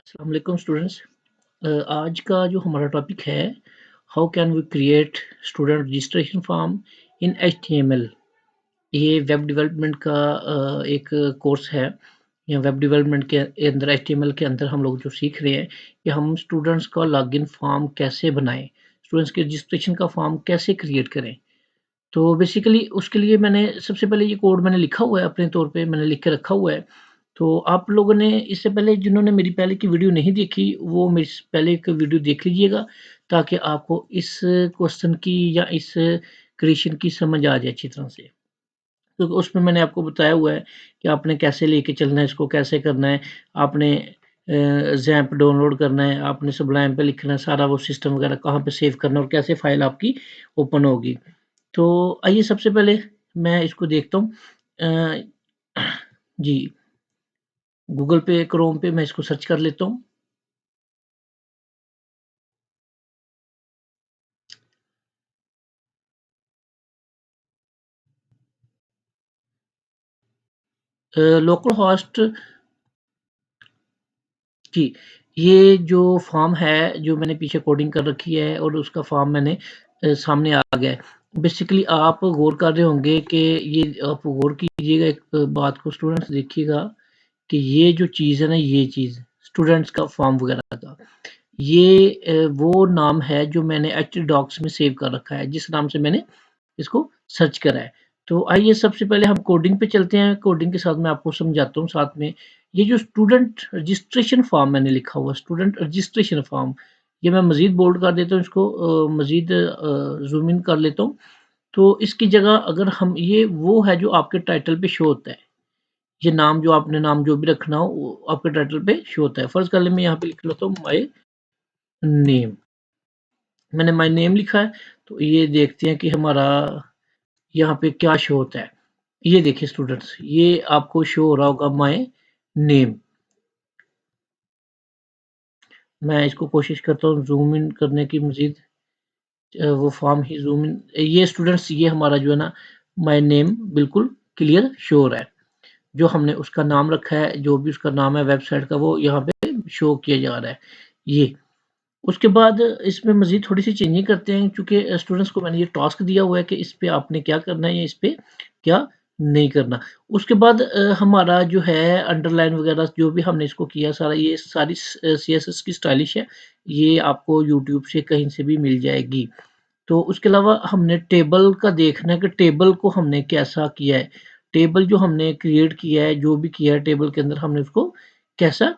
अस्सलाम वालेकुम स्टूडेंट्स। आज का जो हमारा टॉपिक है, how can we create student registration form in HTML. ये वेब डेवलपमेंट का एक कोर्स है या वेब डेवलपमेंट के अंदर एचटीएमएल के अंदर हम लोग जो सीख रहे हैं कि हम स्टूडेंट्स का लॉगिन फॉर्म कैसे बनाएं, स्टूडेंट्स के रजिस्ट्रेशन का फॉर्म कैसे क्रिएट करें। तो बेसिकली उसके लिए मैंने सबसे पहले ये कोड मैंने लिखा हुआ है, अपने तौर पे मैंने लिख के रखा हुआ है। तो आप लोगों ने इससे पहले जिन्होंने मेरी पहले की वीडियो नहीं देखी, वो मेरी पहले एक वीडियो देख लीजिएगा, ताकि आपको इस क्वेश्चन की या इस क्रिएशन की समझ आ जाए अच्छी तरह से। क्योंकि उसमें मैंने आपको बताया हुआ है कि आपने कैसे लेके चलना है, इसको कैसे करना है, आपने ज़ैम्प डाउनलोड करना है, आपने सुब्लाइम पे लिखना है, सारा वो सिस्टम वगैरह कहाँ पे सेव करना है और कैसे फाइल आपकी ओपन होगी। तो आइए सबसे पहले मैं इसको देखता हूँ। जी, गूगल पे, क्रोम पे मैं इसको सर्च कर लेता हूँ। लोकल होस्ट जी, ये जो फ़ॉर्म है, जो मैंने पीछे कोडिंग कर रखी है और उसका फ़ॉर्म मैंने सामने आ गया है। बेसिकली आप गौर कर रहे होंगे कि ये आप गौर कीजिएगा एक बात को, स्टूडेंट्स देखिएगा कि ये जो चीज़ है ना, ये चीज़ स्टूडेंट्स का फ़ॉर्म वगैरह का, ये वो नाम है जो मैंने एचडॉक्स में सेव कर रखा है, जिस नाम से मैंने इसको सर्च करा है। तो आइए सबसे पहले हम कोडिंग पे चलते हैं, कोडिंग के साथ मैं आपको समझाता हूँ साथ में। ये जो स्टूडेंट रजिस्ट्रेशन फॉर्म मैंने लिखा हुआ है, स्टूडेंट रजिस्ट्रेशन फॉर्म, ये मैं मज़ीद बोल्ड कर देता हूँ इसको, मज़ीद ज़ूम इन कर लेता हूँ। तो इसकी जगह अगर हम ये वो है जो आपके टाइटल पे शो होता है, ये नाम जो आपने नाम जो भी रखना हो वो आपके टाइटल पे शो होता है। फ़र्ज़ कर लें मैं यहाँ पे लिख लेता हूँ माय नेम, मैंने माय नेम लिखा है, तो ये देखते हैं कि हमारा यहाँ पे क्या शो होता है। ये देखिए स्टूडेंट्स, ये आपको शो हो रहा होगा माय नेम। मैं इसको कोशिश करता हूँ ज़ूम इन करने की मज़ीद, वो फॉर्म ही ज़ूम इन, ये स्टूडेंट्स ये हमारा जो है ना माय नेम बिल्कुल क्लियर शो हो रहा है। जो हमने उसका नाम रखा है, जो भी उसका नाम है वेबसाइट का, वो यहाँ पे शो किया जा रहा है। ये उसके बाद इसमें मज़ीद थोड़ी-सी चेंजिंग करते हैं, चूँकि स्टूडेंट्स को मैंने ये टास्क दिया हुआ है कि इस पे आपने क्या करना है या इस पे क्या नहीं करना। उसके बाद हमारा जो है अंडरलाइन वगैरह जो भी हमने इसको किया सारा, ये सारी सीएसएस की स्टाइलिश है, ये आपको यूट्यूब से कहीं से भी मिल जाएगी। तो उसके अलावा हमने टेबल का देखना है कि टेबल को हमने कैसा किया है। टेबल जो हमने क्रिएट किया है, जो भी किया है टेबल के अंदर हमने उसको कैसा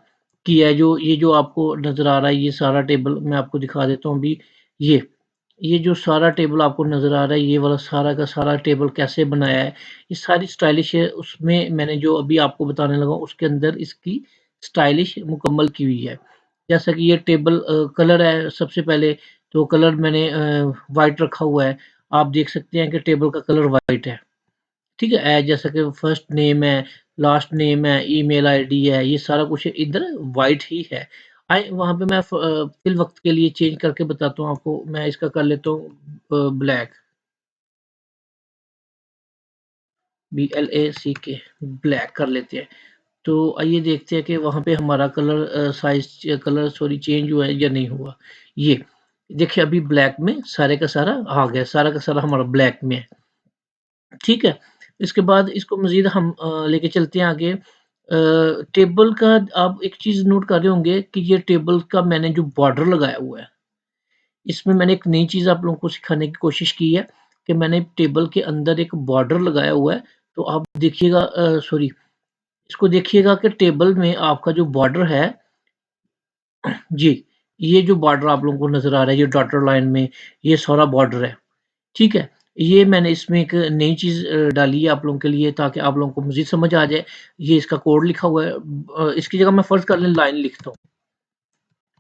किया है। जो ये जो आपको नज़र आ रहा है, ये सारा टेबल मैं आपको दिखा देता हूँ अभी। ये ये जो सारा टेबल आपको नज़र आ रहा है, ये वाला सारा का सारा टेबल कैसे बनाया है, ये सारी स्टाइलिश है। उसमें मैंने जो अभी आपको बताने लगा हूँ, उसके अंदर इसकी स्टाइलिश मुकम्मल की हुई है। जैसा कि ये टेबल कलर है सबसे पहले, तो कलर मैंने व्हाइट रखा हुआ है। आप देख सकते हैं कि टेबल का कलर व्हाइट है, ठीक है? जैसा कि फर्स्ट नेम है, लास्ट नेम है, ईमेल आईडी है, ये सारा कुछ इधर व्हाइट ही है। वहाँ पे मैं फिल वक़्त के लिए चेंज करके बताता हूँ आपको। मैं इसका कर लेता हूँ ब्लैक, BLACK, ब्लैक कर लेते हैं। तो आइए देखते हैं कि वहाँ पे हमारा colour size colour sorry change हुआ है या नहीं हुआ। ये देखिए अभी ब्लैक में सारे का सारा आ गया, सारा का सारा हमारा ब्लैक में है, ठीक है? इसके बाद इसको मज़ीद हम लेके चलते हैं आगे। टेबल का आप एक चीज़ नोट कर रहे होंगे कि ये टेबल का मैंने जो बॉर्डर लगाया हुआ है, इसमें मैंने एक नई चीज़ आप लोगों को सिखाने की कोशिश की है कि मैंने टेबल के अंदर एक बॉर्डर लगाया हुआ है। तो आप देखिएगा, सॉरी, इसको देखिएगा कि टेबल में आपका जो बॉर्डर है, जी, ये जो बॉर्डर आप लोगों को नज़र आ रहा है, ये डॉटेड लाइन में ये सारा बॉर्डर है, ठीक है? ये मैंने इसमें एक नई चीज़ डाली है आप लोगों के लिए, ताकि आप लोगों को मज़ीद समझ आ जाए। ये इसका कोड लिखा हुआ है, इसकी जगह मैं फ़र्ज़ कर लें लाइन लिखता हूँ।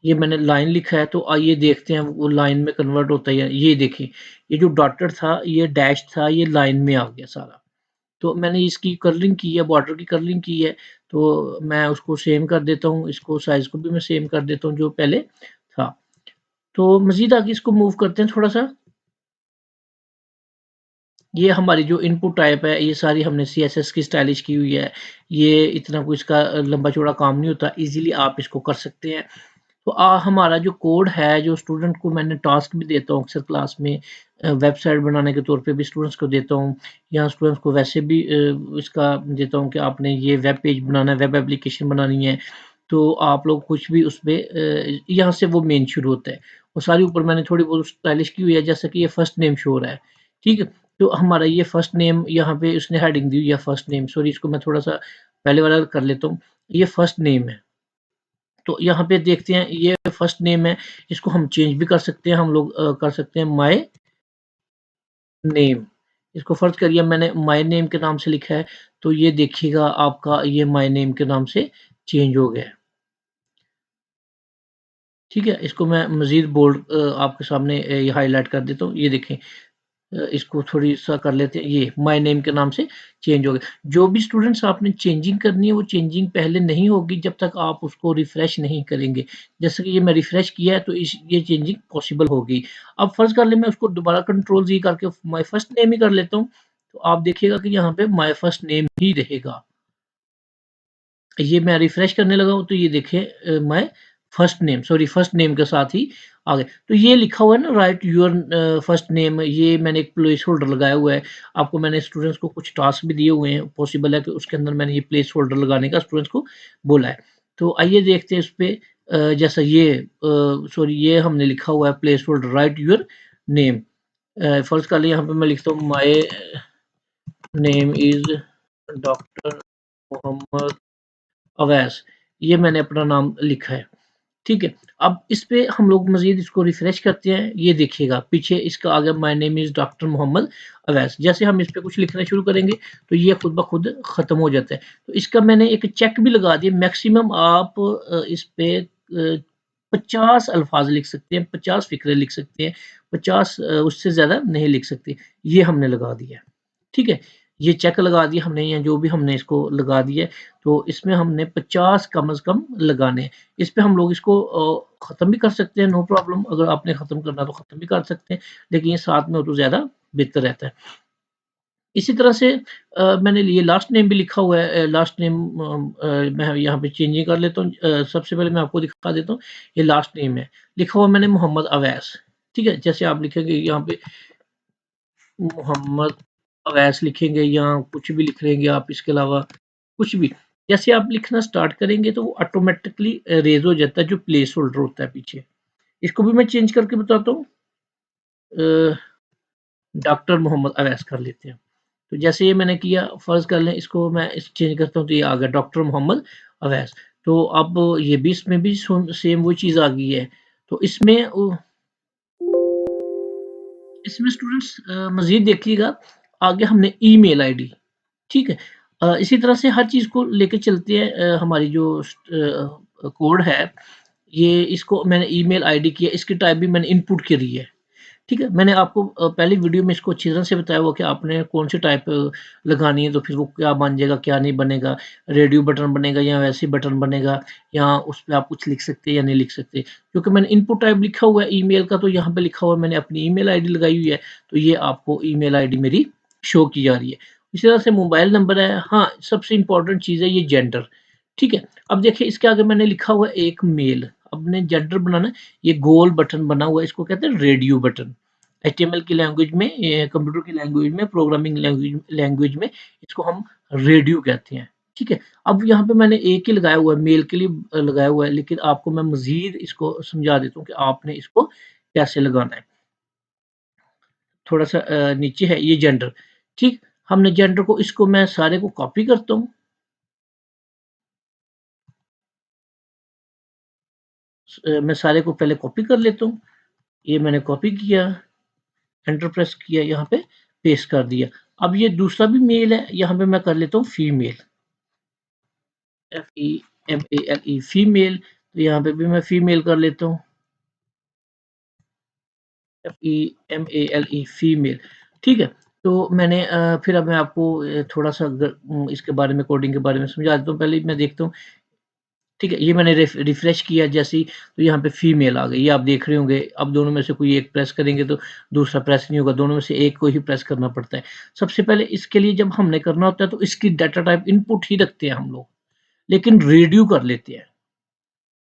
ये मैंने लाइन लिखा है, तो आइए देखते हैं वो लाइन में कन्वर्ट होता है या ये देखिए, ये जो डॉटेड था, ये डैश था, ये लाइन में आ गया सारा। तो मैंने इसकी कर्लिंग की है, बॉर्डर की कर्लिंग की है, तो मैं उसको सेम कर देता हूँ, इसको साइज़ को भी मैं सेम कर देता हूँ जो पहले था। तो मज़ीद आगे इसको मूव करते हैं थोड़ा-सा। ये हमारी जो इनपुट टाइप है, ये सारी हमने सीएसएस की स्टाइलिश की हुई है। ये इतना कोई इसका लंबा-चौड़ा काम नहीं होता, ईज़िली आप इसको कर सकते हैं। तो हमारा जो कोड है, जो स्टूडेंट को मैंने टास्क भी देता हूँ अक्सर क्लास में, वेबसाइट बनाने के तौर पे भी स्टूडेंट्स को देता हूँ, या स्टूडेंट्स को वैसे भी इसका देता हूँ कि आपने ये वेब पेज बनाना है, वेब एप्लीकेशन बनानी है, तो आप लोग कुछ भी उसपे यहाँ से वो मेन शुरू होता है। और सारी ऊपर मैंने थोड़ी बहुत स्टाइलिश की हुई है, जैसा कि ये फर्स्ट नेम शो हो रहा है, ठीक है? तो हमारा ये फर्स्ट नेम यहाँ पे उसने हेडिंग दी हुई है फर्स्ट नेम, सॉरी इसको मैं थोड़ा-सा पहले वाला कर लेता हूँ। ये फर्स्ट नेम है। तो यहाँ पे देखते हैं ये फर्स्ट नेम है, इसको हम चेंज भी कर सकते हैं, हम लोग कर सकते हैं माय नेम। इसको फ़र्ज़ करिए मैंने माय नेम के नाम से लिखा है, तो ये देखिएगा आपका ये माय नेम के नाम से चेंज हो गया है। ठीक है? इसको मैं मज़ीद बोल्ड आपके सामने ये हाइलाइट कर देता हूँ, ये देखें। इसको थोड़ी-सा कर लेते हैं, ये माय नेम के नाम से चेंज हो गया। जो भी स्टूडेंट्स आपने चेंजिंग करनी है, वो चेंजिंग पहले नहीं होगी जब तक आप उसको रिफ्रेश नहीं करेंगे। जैसे कि ये मैं रिफ्रेश किया है तो इस ये चेंजिंग पॉसिबल होगी। अब फ़र्ज़ कर लें मैं उसको दोबारा कंट्रोल ज़ी करके माय फर्स्ट नेम ही कर लेता हूँ, तो आप देखिएगा कि यहाँ पे माय फर्स्ट नेम ही रहेगा। ये मैं रिफ्रेश करने लगा हूँ तो ये देखिए my first name, sorry first name के साथ ही आ गया। तो ये लिखा हुआ है ना राइट योर फर्स्ट नेम, ये मैंने एक प्लेस होल्डर लगाया हुआ है। आपको मैंने स्टूडेंट्स को कुछ टास्क भी दिए हुए हैं, पॉसिबल है कि उसके अंदर मैंने ये प्लेस होल्डर लगाने का स्टूडेंट्स को बोला है। तो आइए देखते हैं इसपे जैसा ये सॉरी ये हमने लिखा हुआ है placeholder write your name. फर्ज़ कर लें यहाँ पे मैं लिखता हूँ my name is doctor Mohammad Awais, ये मैंने अपना नाम लिखा है, ठीक है? अब इस पे हम लोग मज़ीद इसको रिफ्रेश करते हैं, ये देखिएगा पीछे इसका आ गया my name is doctor Mohammad Awais. जैसे हम इस पे कुछ लिखना शुरू करेंगे, तो ये खुद ब खुद ख़त्म हो जाता है। तो इसका मैंने एक चेक भी लगा दिया, मैक्सिमम आप इस पे 50 अल्फ़ाज़ लिख सकते हैं, 50 फ़िक्रे लिख सकते हैं, 50 उससे ज़्यादा नहीं लिख सकते, ये हमने लगा दिया, ठीक है? ये चेक लगा दिया हमने या जो भी हमने इसको लगा दिया है, तो इसमें हमने 50 कम से कम लगाने हैं। इस पे हम लोग इसको ख़त्म भी कर सकते हैं, नो प्रॉब्लम, अगर आपने ख़त्म करना है तो ख़त्म भी कर सकते हैं, लेकिन ये साथ में हो तो ज़्यादा बेहतर रहता है। इसी तरह से मैंने ये लास्ट नेम भी लिखा हुआ है, लास्ट नेम मैं यहाँ पे चेंजिंग कर लेता हूँ। सबसे पहले मैं आपको दिखा देता हूँ, ये लास्ट नेम है, लिखा हुआ मैंने मोहम्मद अवैस, ठीक है? जैसे आप लिखेंगे यहाँ पे मोहम्मद अवैस लिखेंगे या कुछ भी लिख लेंगे आप इसके अलावा कुछ भी। जैसे आप लिखना स्टार्ट करेंगे तो वो ऑटोमैटिकली रेज़ हो जाता है जो प्लेस होल्डर होता है पीछे। इसको भी मैं चेंज करके बताता हूँ। अ, डॉक्टर मोहम्मद अवैस कर लेते हैं। तो जैसे ये मैंने किया फ़र्ज़ कर लें इसको मैं इस चेंज करता हूँ तो ये आ गया डॉक्टर मोहम्मद अवैस। तो अब ये भी इसमें भी सेम वही चीज़ आ गई है। तो इसमें स्टूडेंट्स मज़ीद देखिएगा आगे हमने ईमेल आईडी, ठीक है? इसी तरह से हर चीज़ को लेके चलते हैं, हमारी जो कोड है, ये इसको मैंने ईमेल आईडी की है, इसकी टाइप भी मैंने इनपुट करी है, ठीक है? मैंने आपको पहली वीडियो में इसको अच्छी तरह से बताया हुआ कि आपने कौन-सी टाइप लगानी है, तो फिर वो क्या बन जाएगा, क्या नहीं बनेगा, रेडियो बटन बनेगा या वैसे ही बटन बनेगा, या उसपे आप कुछ लिख सकते हैं या नहीं लिख सकते। क्योंकि मैंने इनपुट टाइप लिखा हुआ है ईमेल का, तो यहाँ पे लिखा हुआ है मैंने अपनी ईमेल आईडी लगाई हुई है, तो ये आपको ईमेल आईडी मेरी शो की जा रही है। इसी तरह से मोबाइल नंबर है, हाँ, सबसे इम्पोर्टेंट चीज़ है ये जेंडर, ठीक है? अब देखिए इसके आगे मैंने लिखा हुआ है एक मेल, अब मैंने जेंडर बनाना है, ये गोल बटन बना हुआ है, इसको कहते हैं रेडियो बटन। एचटीएमएल की लैंग्वेज में, कंप्यूटर की लैंग्वेज में, प्रोग्रामिंग लैंग्वेज लैंग्वेज में इसको हम रेडियो कहते हैं, ठीक है? अब यहाँ पे मैंने एक ही लगाया हुआ है, मेल के लिए लगाया हुआ है, लेकिन आपको मैं मज़ीद इसको समझा देता हूँ कि आपने इसको कैसे लगाना है। थोड़ा-सा नीचे है ये जेंडर, ठीक? हमने जेंडर को इसको मैं सारे को कॉपी करता हूँ, मैं सारे को पहले कॉपी कर लेता हूँ। ये मैंने कॉपी किया, एंटर प्रेस किया, यहाँ पे पेस्ट कर दिया। अब ये दूसरा भी मेल है, यहाँ पे मैं कर लेता हूँ फीमेल, FEMALE फीमेल, तो यहाँ पे भी मैं फीमेल कर लेता हूँ, FEMALE फीमेल, ठीक है? तो मैंने फिर अब मैं आपको थोड़ा-सा इसके बारे में कोडिंग के बारे में समझा देता हूँ। पहले मैं देखता हूँ ठीक है, ये मैंने रिफ्रेश किया जैसे ही, तो यहाँ पे फीमेल आ गई, ये आप देख रहे होंगे। अब दोनों में से कोई एक प्रेस करेंगे तो दूसरा प्रेस नहीं होगा, दोनों में से एक को ही प्रेस करना पड़ता है। सबसे पहले इसके लिए जब हमने करना होता है तो इसकी डाटा टाइप इनपुट ही रखते हैं हम लोग, लेकिन रेडियो कर लेते हैं।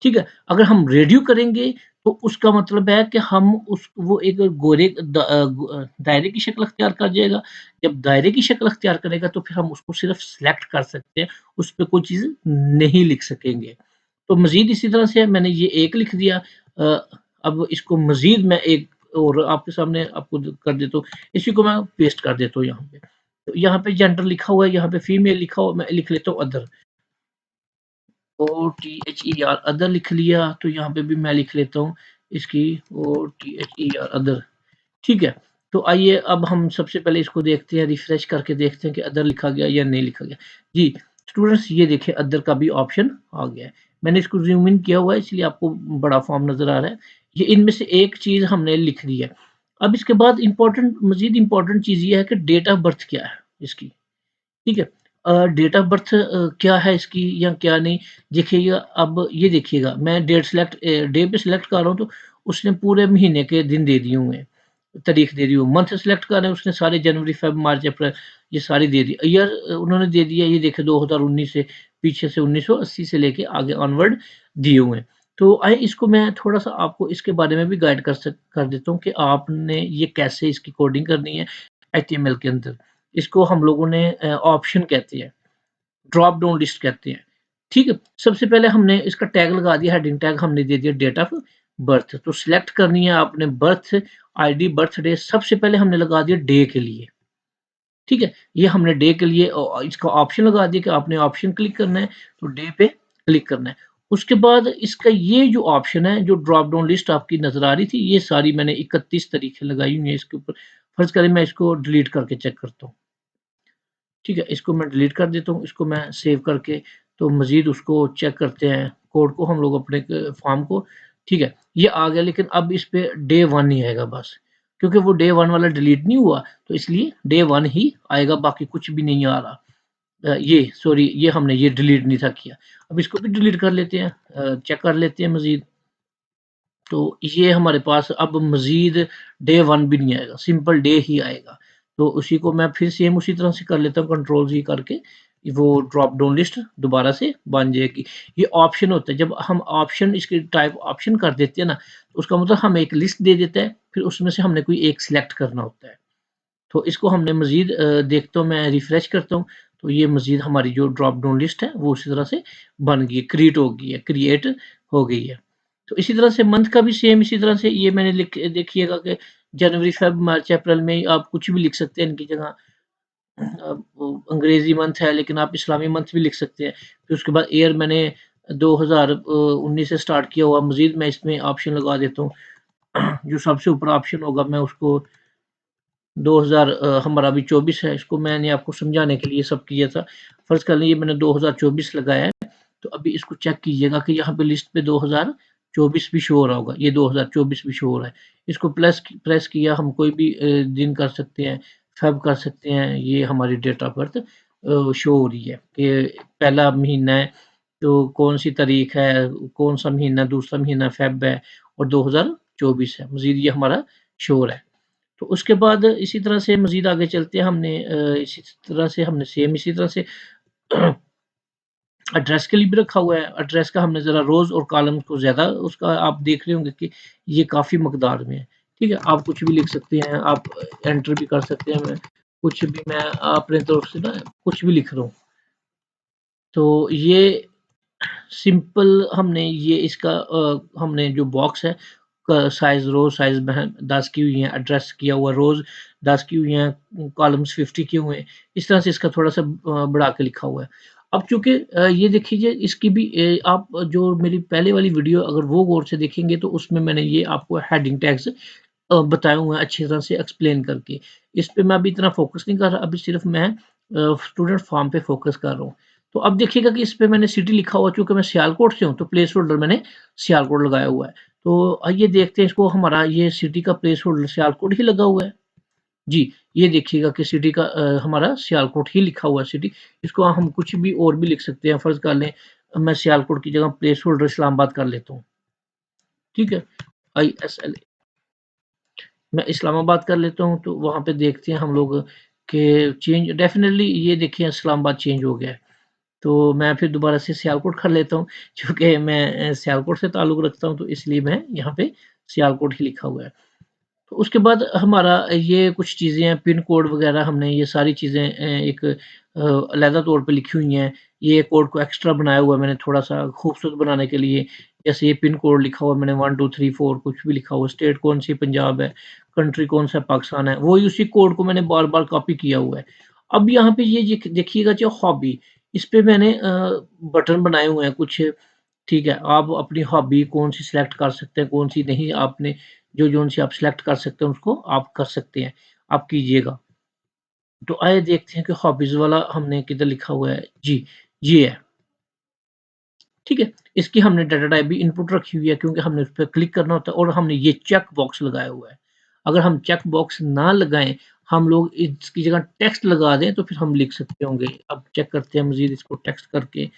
ठीक है? अगर हम रेडियो करेंगे तो उसका मतलब है कि हम उस वो एक दायरे की शक्ल अख्तियार कर जाएगा। जब दायरे की शक्ल अख्तियार करेगा तो फिर हम उसको सिर्फ़ सेलेक्ट कर सकते हैं, उस पे कोई चीज़ नहीं लिख सकेंगे। तो मज़ीद इसी तरह से मैंने ये एक लिख दिया। अ, अब इसको मज़ीद मैं एक और आपके सामने आपको कर देता हूँ, इसी को मैं पेस्ट कर देता हूँ यहाँ पे। तो यहाँ पे जेंडर लिखा हुआ है, यहाँ पे फीमेल लिखा हुआ, मैं लिख लेता हूँ अदर। OTHER अदर लिख लिया, तो यहाँ पे भी मैं लिख लेता हूँ इसकी OTHER अदर। ठीक है? तो आइए अब हम सबसे पहले इसको देखते हैं, रिफ्रेश करके देखते हैं कि अदर लिखा गया या नहीं लिखा गया। जी, स्टूडेंट्स ये देखिए अदर का भी ऑप्शन आ गया है। मैंने इसको ज़ूम इन किया हुआ है इसलिए आपको बड़ा फॉर्म नज़र आ रहा है। ये इनमें से एक चीज़ हमने लिख दी है। अब इसके बाद मज़ीद इम्पोर्टेंट चीज़ ये है कि डेट ऑफ बर्थ क्या है इसकी। ठीक है? डेट ऑफ बर्थ क्या है इसकी या क्या नहीं, देखिएगा। अब ये देखिएगा, मैं डे पे सिलेक्ट कर रहा हूँ तो उसने पूरे महीने के दिन दे दिए हुए हैं, तारीख दे दी हुई है। मंथ सिलेक्ट कर रहे हैं उसने सारे जनवरी, फ़ेब, मार्च, अप्रैल ये सारी दे दी। ईयर उन्होंने दे दिया, ये देखिए 2019 से पीछे से 1980 से लेके आगे ऑनवर्ड दिए हुए हैं। तो आइए इसको मैं थोड़ा-सा आपको इसके बारे में भी गाइड कर देता हूँ कि आपने ये कैसे इसकी कोडिंग करनी है एचटीएमएल के अंदर। इसको हम लोगों ने ऑप्शन कहते हैं, ड्रॉप डाउन लिस्ट कहते हैं। ठीक है? सबसे पहले हमने इसका टैग लगा दिया, हेडिंग टैग हमने दे दिया डेट ऑफ बर्थ। तो सिलेक्ट करनी है आपने बर्थ आईडी, बर्थडे, सबसे पहले हमने लगा दिया डे के लिए। ठीक है? ये हमने डे के लिए इसका ऑप्शन लगा दिया कि आपने ऑप्शन क्लिक करना है, तो डे पे क्लिक करना है। उसके बाद इसका ये जो ऑप्शन है, जो ड्रॉप डाउन लिस्ट आपकी नज़र आ रही थी, ये सारी मैंने 31 तरीके लगाई हुई हैं इसके ऊपर। फ़र्ज़ करें मैं इसको डिलीट करके चेक करता हूँ। ठीक है, इसको मैं डिलीट कर देता हूँ, इसको मैं सेव करके, तो मज़ीद उसको चेक करते हैं, कोड को हम लोग अपने फॉर्म को। ठीक है, ये आ गया, लेकिन अब इस पे डे 1 ही आएगा बस, क्योंकि वो डे 1 वाला डिलीट नहीं हुआ, तो इसलिए डे 1 ही आएगा, बाकी कुछ भी नहीं आ रहा। ये सॉरी, ये हमने ये डिलीट नहीं था किया। अब इसको भी डिलीट कर लेते हैं, चेक कर लेते हैं मज़ीद। तो ये हमारे पास अब मज़ीद डे 1 भी नहीं आएगा, सिंपल डे ही आएगा। तो उसी को मैं फिर सेम उसी तरह से कर लेता हूँ, कंट्रोल जी करके, वो ड्रॉप डाउन लिस्ट दोबारा से बन जाएगी। ये ऑप्शन होता है, जब हम ऑप्शन इसकी टाइप ऑप्शन कर देते हैं ना, तो उसका मतलब हमें एक लिस्ट दे देता है, फिर उसमें से हमने कोई एक सिलेक्ट करना होता है। तो इसको हमने मज़ीद देखता हूँ, मैं रिफ्रेश करता हूँ, तो ये मज़ीद हमारी जो ड्रॉप डाउन लिस्ट है, वो उसी तरह से बन गई है, क्रिएट हो गई है। तो इसी तरह से मंथ का भी सेम इसी तरह से ये मैंने देखिएगा कि जनवरी, फ़ेब, मार्च, अप्रैल में आप कुछ भी लिख सकते हैं इनकी जगह। वो अंग्रेज़ी मंथ है, लेकिन आप इस्लामी मंथ भी लिख सकते हैं। फिर उसके बाद ईयर मैंने 2019 से स्टार्ट किया हुआ, मज़ीद मैं इसमें ऑप्शन लगा देता हूँ। जो सबसे ऊपर ऑप्शन होगा मैं उसको 2000 हमारा अभी 24 है, इसको मैंने आपको समझाने के लिए सब किया था। फ़र्ज़ कर लीजिए मैंने 2024 लगाया है, तो अभी इसको चेक कीजिएगा कि यहाँ पे लिस्ट पे 2024 भी शो हो रहा होगा, ये 2024 भी शो हो रहा है। इसको प्रेस किया, हम कोई भी दिन कर सकते हैं, फ़ेब कर सकते हैं, ये हमारी डेट ऑफ बर्थ शो हो रही है कि पहला महीना है, तो कौन-सी तारीख है, कौन-सा महीना, दूसरा महीना फ़ेब है और 2024 है। मज़ीद ये हमारा शो हो रहा है। तो उसके बाद इसी तरह से मज़ीद आगे चलते हैं, हमने इसी तरह से हमने सेम इसी तरह से एड्रेस के लिए भी रखा हुआ है। एड्रेस का हमने ज़रा रोज़ और कॉलम को ज़्यादा उसका आप देख रहे होंगे कि ये काफ़ी मकदार में है। ठीक है? आप कुछ भी लिख सकते हैं, आप एंटर भी कर सकते हैं। मैं कुछ भी मैं अपनी तरफ से ना कुछ भी लिख रहा हूँ। तो ये सिंपल हमने ये इसका हमने जो बॉक्स है का साइज़, रो साइज़ में 10 की हुई है, एड्रेस किया हुआ रोज़ 10 की हुई हैं, कॉलम्स 50 किए हुए हैं। इस तरह से इसका थोड़ा-सा बढ़ा के लिखा हुआ है। अब चूँकि ये देख लीजिए इसकी भी आप जो मेरी पहले वाली वीडियो अगर वो गौर से देखेंगे तो उसमें मैंने ये आपको हेडिंग टैग्स बताए हुए हैं अच्छी तरह से एक्सप्लेन करके। इस पे मैं अभी इतना फ़ोकस नहीं कर रहा, अभी सिर्फ़ मैं स्टूडेंट फॉर्म पे फ़ोकस कर रहा हूँ। तो अब देखिएगा कि इस पे मैंने सिटी लिखा हुआ, चूँकि मैं सियालकोट से हूँ, तो प्लेस होल्डर मैंने सियालकोट लगाया हुआ है। तो आइए देखते हैं इसको, हमारा ये सिटी का प्लेस होल्डर सियालकोट ही लगा हुआ है। जी, ये देखिएगा कि सिटी का हमारा सियालकोट ही लिखा हुआ है सिटी। इसको हम कुछ भी और भी लिख सकते हैं, फ़र्ज़ कर लें मैं सियालकोट की जगह प्लेस होल्डर इस्लामाबाद कर लेता हूँ, ठीक है? ISL मैं इस्लामाबाद कर लेता हूँ, तो वहाँ पे देखते हैं हम लोग कि चेंज डेफ़िनेटली ये देखिए इस्लामाबाद चेंज हो गया है। तो मैं फिर दोबारा से सियालकोट कर लेता हूँ, चूँकि मैं सियालकोट से ताल्लुक़ रखता हूँ, तो इसलिए मैं यहाँ पे सियालकोट ही लिखा हुआ है। तो उसके बाद हमारा ये कुछ चीज़ें हैं, पिन कोड वग़ैरह हमने ये सारी चीज़ें एक अलहदा तौर पे लिखी हुई हैं। ये कोड को एक्स्ट्रा बनाया हुआ है मैंने थोड़ा-सा खूबसूरत बनाने के लिए। जैसे ये पिन कोड लिखा हुआ है मैंने 1 2 3 4 कुछ भी लिखा हुआ है, स्टेट कौन-सी पंजाब है, कंट्री कौन-सा पाकिस्तान है, वही उसी कोड को मैंने बार-बार कॉपी किया हुआ है। अब यहाँ पे ये देखिएगा जो हॉबी, इस पे मैंने बटन बनाए हुए हैं कुछ, ठीक है? आप अपनी हॉबी कौन-सी सिलेक्ट कर सकते हैं, कौन-सी नहीं आपने जो-जोन-सी आप सिलेक्ट कर सकते हैं उसको आप कर सकते हैं, आप कीजिएगा। तो आइए देखते हैं कि हॉबीज़ वाला हमने किधर लिखा हुआ है। जी, ये है, ठीक है? इसकी हमने डाटा टाइप भी इनपुट रखी हुई है क्योंकि हमने उस पे क्लिक करना होता है और हमने ये चेक बॉक्स लगाया हुआ है। अगर हम चेक बॉक्स ना लगाएँ, हम लोग इसकी जगह टेक्स्ट लगा दें तो फिर हम लिख सकते होंगे। अब चेक करते हैं मज़ीद इसको टेक्स्ट करके।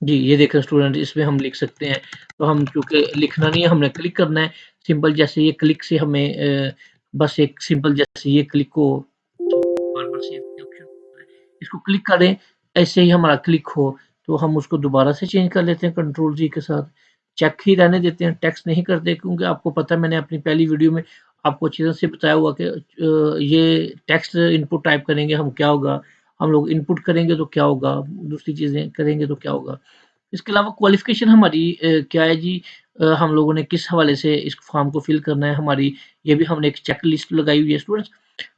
जी, ये देखें स्टूडेंट इसमें हम लिख सकते हैं। तो हम चूँकि लिखना नहीं है हमने क्लिक करना है। सिंपल जैसे ये क्लिक से हमें बस एक सिंपल जैसे ये क्लिक को बार-बार सेव के ऑप्शन होता है, इसको क्लिक करें, ऐसे ही हमारा क्लिक हो, तो हम उसको दोबारा से चेंज कर लेते हैं कंट्रोल जी के साथ। चेक ही रहने देते हैं, टेक्स्ट नहीं करते क्योंकि आपको पता है मैंने अपनी पहली वीडियो में आपको अच्छी तरह से बताया हुआ कि ये टेक्स्ट इनपुट टाइप करेंगे हम क्या होगा, हम लोग इनपुट करेंगे तो क्या होगा, दूसरी चीज़ें करेंगे तो क्या होगा। इसके अलावा क्वालिफ़िकेशन हमारी क्या है जी, हम लोगों ने किस हवाले से इस फॉर्म को फिल करना है हमारी, ये भी हमने एक चेक लिस्ट लगाई हुई है स्टूडेंट्स।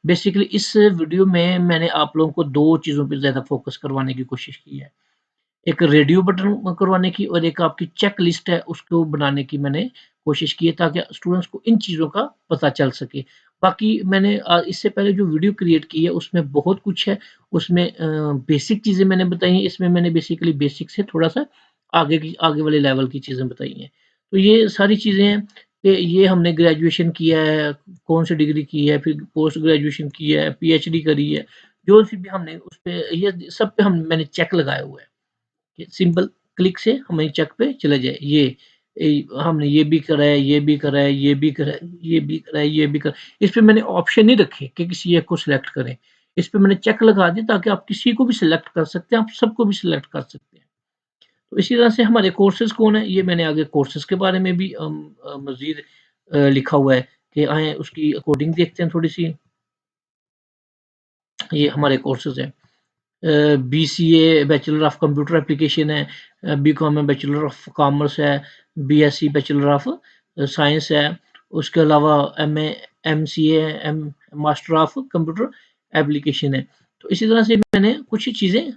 बेसिकली इस वीडियो में मैंने आप लोगों को 2 चीज़ों पे ज़्यादा फ़ोकस करवाने की कोशिश की है। एक रेडियो बटन करवाने की और एक आपकी चेक लिस्ट है उसको बनाने की मैंने कोशिश की है ताकि स्टूडेंट्स को इन चीज़ों का पता चल सके। बाकी मैंने इससे पहले जो वीडियो क्रिएट की है उसमें बहुत कुछ है, उसमें बेसिक चीज़ें मैंने बताई हैं, इसमें मैंने बेसिकली बेसिक से थोड़ा-सा आगे वाले लेवल की चीज़ें बताई हैं। तो ये सारी चीज़ें हैं कि ये हमने ग्रेजुएशन किया है, कौन-सी डिग्री की है, फिर पोस्ट ग्रेजुएशन की है, पीएचडी करी है, जो-सी भी हमने उस पे ये सब पे हम मैंने चेक लगाया हुआ है। कि सिंपल क्लिक से हमारी चेक पे चले जाए। हमने ये भी करा है, ये भी करा है, ये भी करा है, ये भी करा है, ये भी करा इस पे मैंने ऑप्शन नहीं रखे कि किसी एक को सिलेक्ट करें। इस पे मैंने चेक लगा दी ताकि आप किसी को भी सिलेक्ट कर सकते हैं, आप सबको भी सिलेक्ट कर सकते हैं। तो इसी तरह से हमारे कोर्सेज़ कौन है, ये मैंने आगे कोर्सेज़ के बारे में भी मज़ीद लिखा हुआ है कि आएँ उसकी कोडिंग देखते हैं थोड़ी-सी। ये हमारे कोर्सेज़ हैं। BCA bachelor of computer application है, बीकॉम में बैचलर ऑफ कॉमर्स है, बीएससी बैचलर ऑफ साइंस है, उसके अलावा MA, MCA, M master of computer application है। तो इसी तरह से मैंने कुछ चीज़ें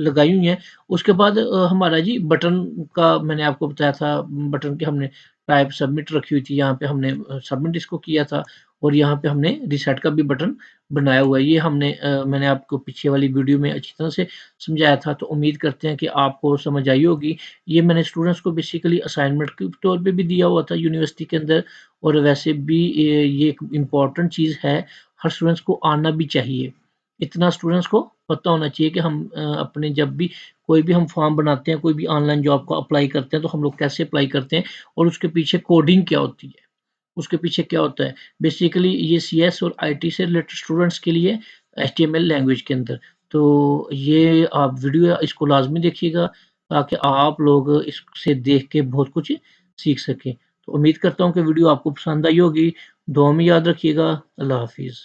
लगाई हुई हैं। उसके बाद हमारा जी बटन का मैंने आपको बताया था, बटन की हमने टाइप सबमिट रखी हुई थी, यहाँ पे हमने सबमिट इसको किया था और यहाँ पे हमने रीसेट का भी बटन बनाया हुआ है। ये मैंने आपको पीछे वाली वीडियो में अच्छी तरह से समझाया था, तो उम्मीद करते हैं कि आपको समझ आई होगी। ये मैंने स्टूडेंट्स को बेसिकली असाइनमेंट के तौर पे भी दिया हुआ था यूनिवर्सिटी के अंदर और वैसे भी ये एक इम्पोर्टेंट चीज़ है, हर स्टूडेंट्स को आना भी चाहिए। इतना स्टूडेंट्स को पता होना चाहिए कि हम अपने जब भी कोई भी हम फॉर्म बनाते हैं, कोई भी ऑनलाइन जॉब को अप्लाई करते हैं, तो हम लोग कैसे अप्लाई करते हैं और उसके पीछे कोडिंग क्या होती है। उसके पीछे क्या होता है? बेसिकली ये सीएस और आईटी से रिलेटेड स्टूडेंट्स के लिए एचटीएमएल लैंग्वेज के अंदर। तो ये आप वीडियो इसको लाज़मी देखिएगा ताकि आप लोग इससे देख के बहुत कुछ सीख सकें। तो उम्मीद करता हूँ कि वीडियो आपको पसंद आई होगी। दुआ में याद रखिएगा। अल्लाह हाफ़िज़।